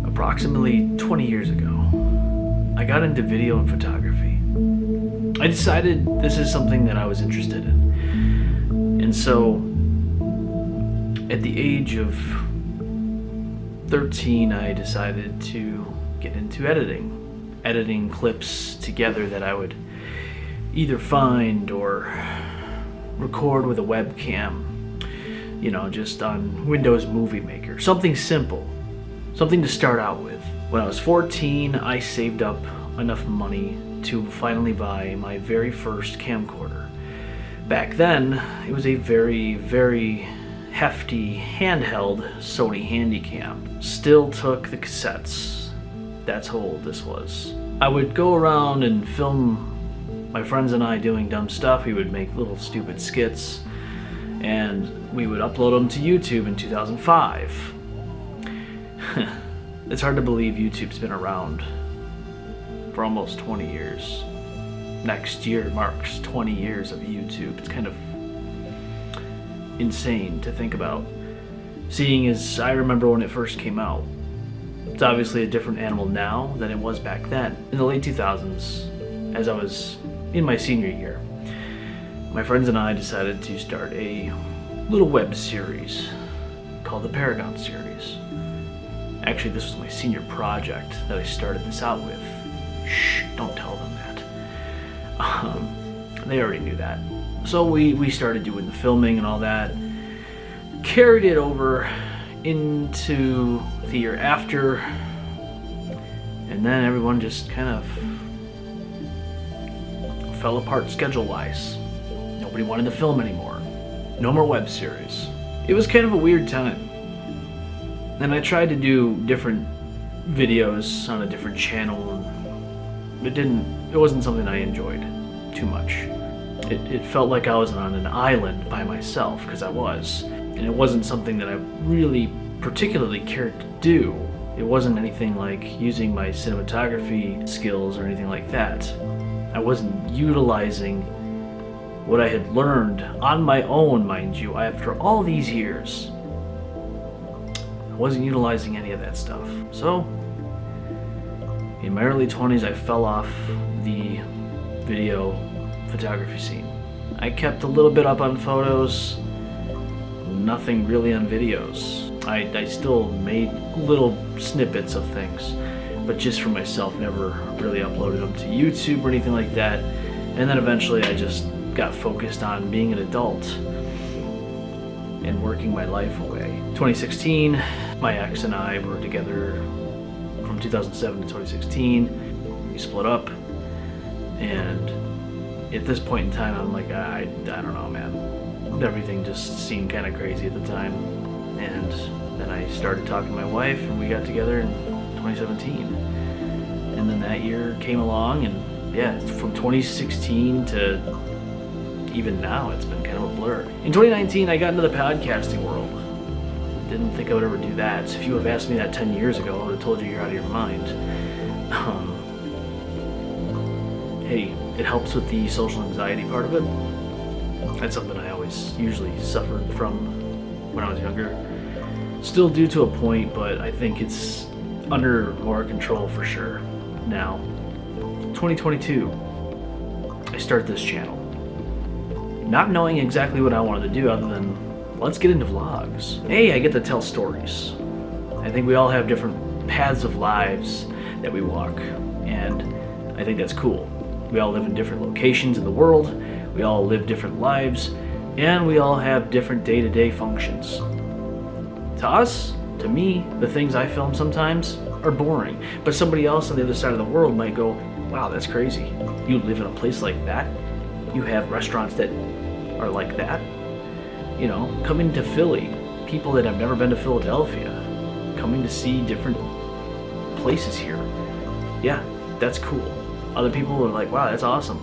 Approximately 20 years ago, I got into video and photography. I decided this is something that I was interested in. And so, at the age of 13, I decided to get into editing clips together that I would either find or record with a webcam, just on Windows Movie Maker. Something simple. Something to start out with. When I was 14, I saved up enough money to finally buy my very first camcorder. Back then, it was a very, very hefty handheld Sony Handycam. Still took the cassettes. That's how old this was. I would go around and film my friends and I doing dumb stuff. We would make little stupid skits and we would upload them to YouTube in 2005. It's hard to believe YouTube's been around for almost 20 years. Next year marks 20 years of YouTube. It's kind of insane to think about. Seeing as I remember when it first came out. It's obviously a different animal now than it was back then. In the late 2000s, as I was in my senior year, my friends and I decided to start a little web series called the Paragon series. Actually, this was my senior project that I started this out with. Shh, don't tell them that. They already knew that. So we started doing the filming and all that. Carried it over into the year after. And then everyone just kind of fell apart schedule-wise. Nobody wanted to film anymore. No more web series. It was kind of a weird time. And I tried to do different videos on a different channel, and it wasn't something I enjoyed too much. It felt like I was on an island by myself, because I was. And it wasn't something that I really particularly cared to do. It wasn't anything like using my cinematography skills or anything like that. I wasn't utilizing what I had learned on my own, mind you, after all these years. Wasn't utilizing any of that stuff. So, in my early 20s, I fell off the video photography scene. I kept a little bit up on photos, nothing really on videos. I still made little snippets of things, but just for myself, never really uploaded them to YouTube or anything like that. And then eventually I just got focused on being an adult and working my life away. 2016, my ex and I were together from 2007 to 2016. We split up, and at this point in time, I'm like, I don't know, man. Everything just seemed kind of crazy at the time. And then I started talking to my wife, and we got together in 2017. And then that year came along, and yeah, from 2016 to even now, it's been kind of a blur. In 2019, I got into the podcasting world. Didn't think I would ever do that. If you would have asked me that 10 years ago, I would have told you you're out of your mind. Hey, it helps with the social anxiety part of it. That's something I always usually suffered from when I was younger. Still do to a point, but I think it's under more control for sure now. 2022, I start this channel. Not knowing exactly what I wanted to do other than, let's get into vlogs. Hey, I get to tell stories. I think we all have different paths of lives that we walk, and I think that's cool. We all live in different locations in the world, we all live different lives, and we all have different day-to-day functions. To us, to me, the things I film sometimes, are boring. But somebody else on the other side of the world might go, wow, that's crazy. You live in a place like that? You have restaurants that are like that? You know, coming to Philly, people that have never been to Philadelphia, coming to see different places here. Yeah, that's cool. Other people are like, wow, that's awesome.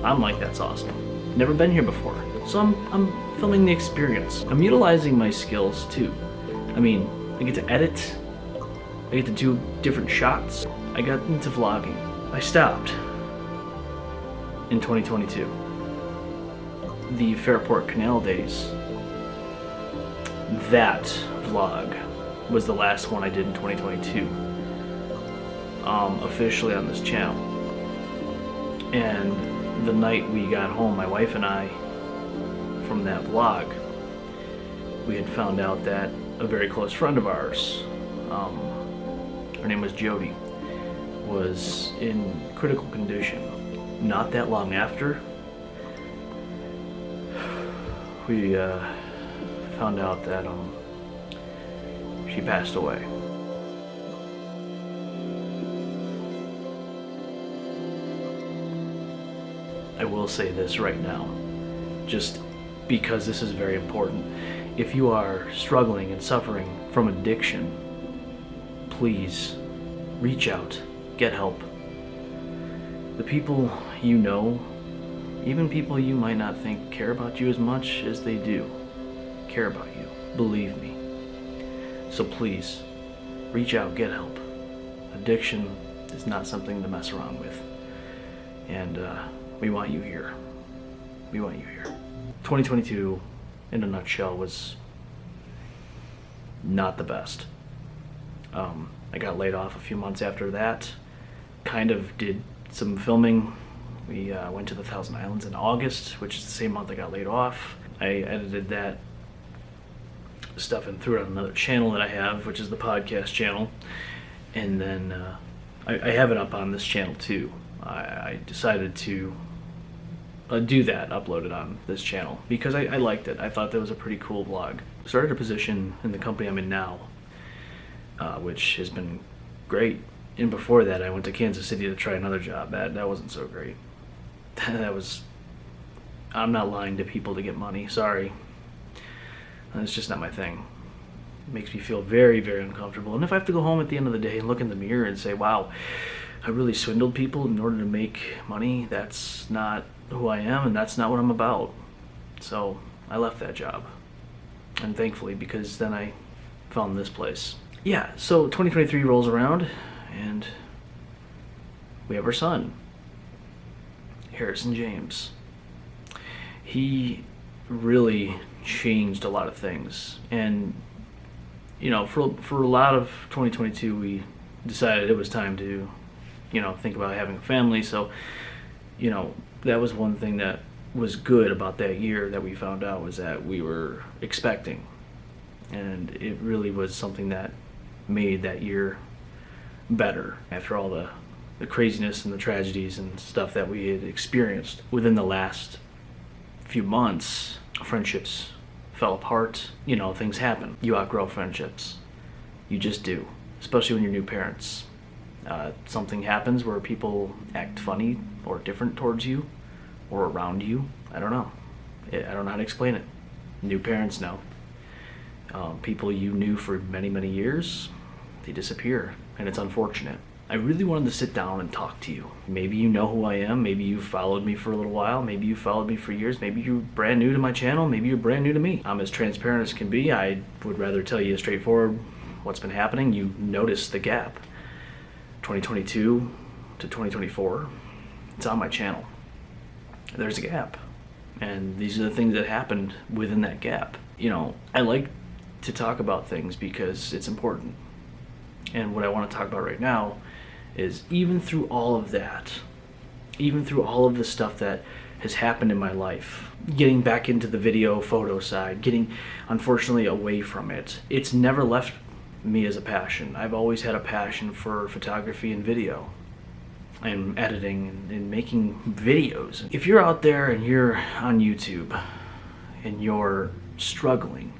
I'm like, that's awesome. Never been here before. So I'm filming the experience. I'm utilizing my skills too. I mean, I get to edit. I get to do different shots. I got into vlogging. I stopped in 2022. The Fairport Canal days. That vlog was the last one I did in 2022. Officially on this channel. And the night we got home, my wife and I, from that vlog, we had found out that a very close friend of ours, her name was Jody, was in critical condition. Not that long after, we found out that she passed away. I will say this right now, just because this is very important. If you are struggling and suffering from addiction, please reach out, get help. The people you know, even people you might not think care about you as much as they do, care about you, believe me. So please, reach out, get help. Addiction is not something to mess around with. And we want you here. We want you here. 2022, in a nutshell, was not the best. I got laid off a few months after that. Kind of did some filming. We went to the Thousand Islands in August, which is the same month I got laid off. I edited that stuff and threw it on another channel that I have, which is the podcast channel. And then I have it up on this channel too. I decided to do that, upload it on this channel, because I liked it. I thought that was a pretty cool vlog. Started a position in the company I'm in now, which has been great. And before that, I went to Kansas City to try another job. That wasn't so great. That was, I'm not lying to people to get money, sorry. It's just not my thing. It makes me feel very, very uncomfortable. And if I have to go home at the end of the day and look in the mirror and say, wow, I really swindled people in order to make money, that's not who I am, and that's not what I'm about. So I left that job, and thankfully, because then I found this place. Yeah, so 2023 rolls around, and we have our son, Harrison James. He really changed a lot of things, and you know, for a lot of 2022, we decided it was time to, you know, think about having a family. So, you know, that was one thing that was good about that year that we found out, was that we were expecting. And it really was something that made that year better after all the craziness and the tragedies and stuff that we had experienced. Within the last few months, friendships fell apart. You know, things happen. You outgrow friendships. You just do, especially when you're new parents. Something happens where people act funny or different towards you or around you. I don't know. I don't know how to explain it. New parents know. People you knew for many, many years, they disappear, and it's unfortunate. I really wanted to sit down and talk to you. Maybe you know who I am. Maybe you followed me for a little while. Maybe you followed me for years. Maybe you're brand new to my channel. Maybe you're brand new to me. I'm as transparent as can be. I would rather tell you straightforward what's been happening. You notice the gap. 2022 to 2024, it's on my channel. There's a gap, and these are the things that happened within that gap. You know, I like to talk about things because it's important, and what I want to talk about right now is, even through all of that, even through all of the stuff that has happened in my life, getting back into the video photo side, getting unfortunately away from it, it's never left me as a passion. I've always had a passion for photography and video and editing and making videos. If you're out there and you're on YouTube and you're struggling,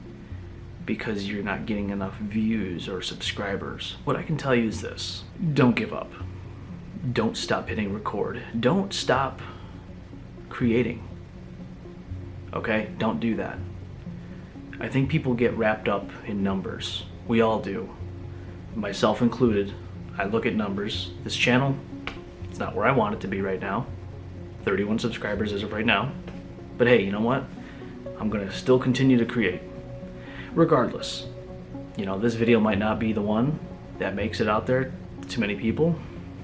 because you're not getting enough views or subscribers. What I can tell you is this: don't give up. Don't stop hitting record. Don't stop creating. Okay? Don't do that. I think people get wrapped up in numbers. We all do. Myself included. I look at numbers. This channel, it's not where I want it to be right now. 31 subscribers as of right now. But hey, you know what? I'm gonna still continue to create. Regardless. You know, this video might not be the one that makes it out there to many people.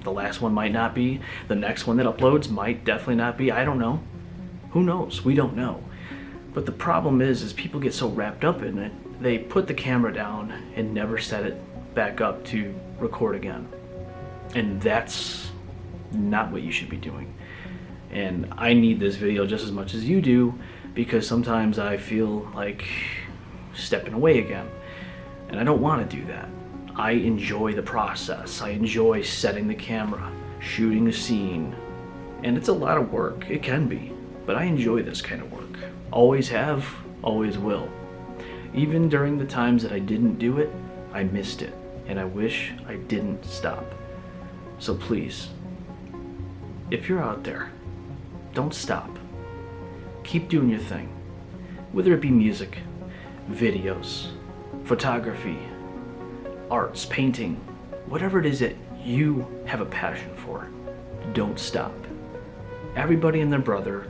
The last one might not be. The next one that uploads might definitely not be. I don't know. Who knows? We don't know. But the problem is people get so wrapped up in it, they put the camera down and never set it back up to record again. And that's not what you should be doing. And I need this video just as much as you do, because sometimes I feel like stepping away again. And I don't want to do that. I enjoy the process. I enjoy setting the camera, shooting a scene. And it's a lot of work. It can be. But I enjoy this kind of work. Always have, always will. Even during the times that I didn't do it, I missed it. And I wish I didn't stop. So please, if you're out there, don't stop. Keep doing your thing. Whether it be music, videos, photography, arts, painting, whatever it is that you have a passion for, don't stop. Everybody and their brother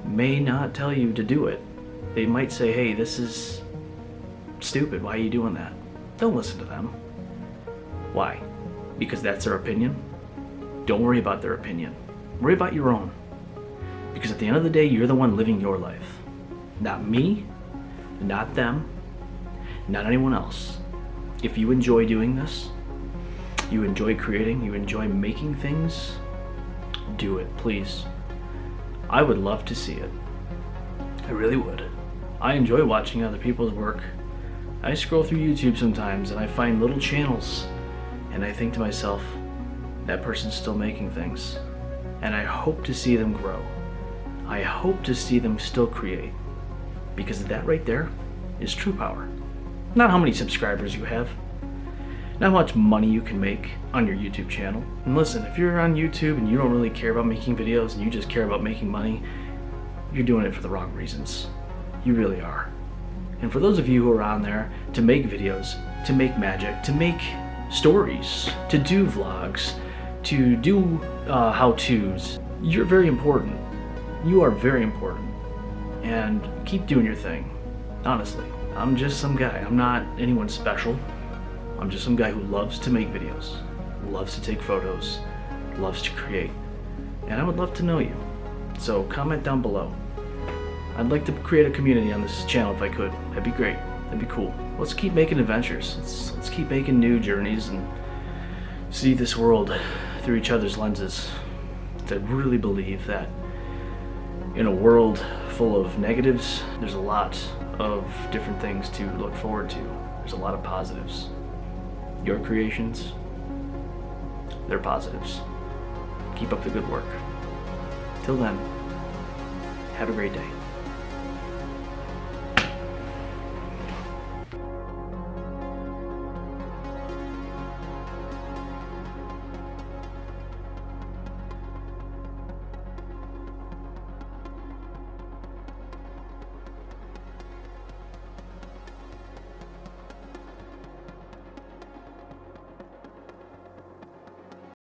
may not tell you to do it. They might say, hey, this is stupid. Why are you doing that? Don't listen to them. Why? Because that's their opinion? Don't worry about their opinion. Worry about your own. Because at the end of the day, you're the one living your life. Not me, not them, not anyone else. If you enjoy doing this, you enjoy creating, you enjoy making things, do it, please. I would love to see it. I really would. I enjoy watching other people's work. I scroll through YouTube sometimes and I find little channels and I think to myself, that person's still making things. And I hope to see them grow. I hope to see them still create. Because that right there is true power. Not how many subscribers you have. Not how much money you can make on your YouTube channel. And listen, if you're on YouTube and you don't really care about making videos and you just care about making money, you're doing it for the wrong reasons. You really are. And for those of you who are on there to make videos, to make magic, to make stories, to do vlogs, to do how-tos, you're very important. You are very important. And keep doing your thing. Honestly, I'm just some guy. I'm not anyone special. I'm just some guy who loves to make videos, loves to take photos, loves to create. And I would love to know you. So comment down below. I'd like to create a community on this channel if I could. That'd be great. That'd be cool. Let's keep making adventures. Let's keep making new journeys and see this world through each other's lenses. I really believe that in a world full of negatives, there's a lot of different things to look forward to. There's a lot of positives. Your creations, they're positives. Keep up the good work. Till then, have a great day.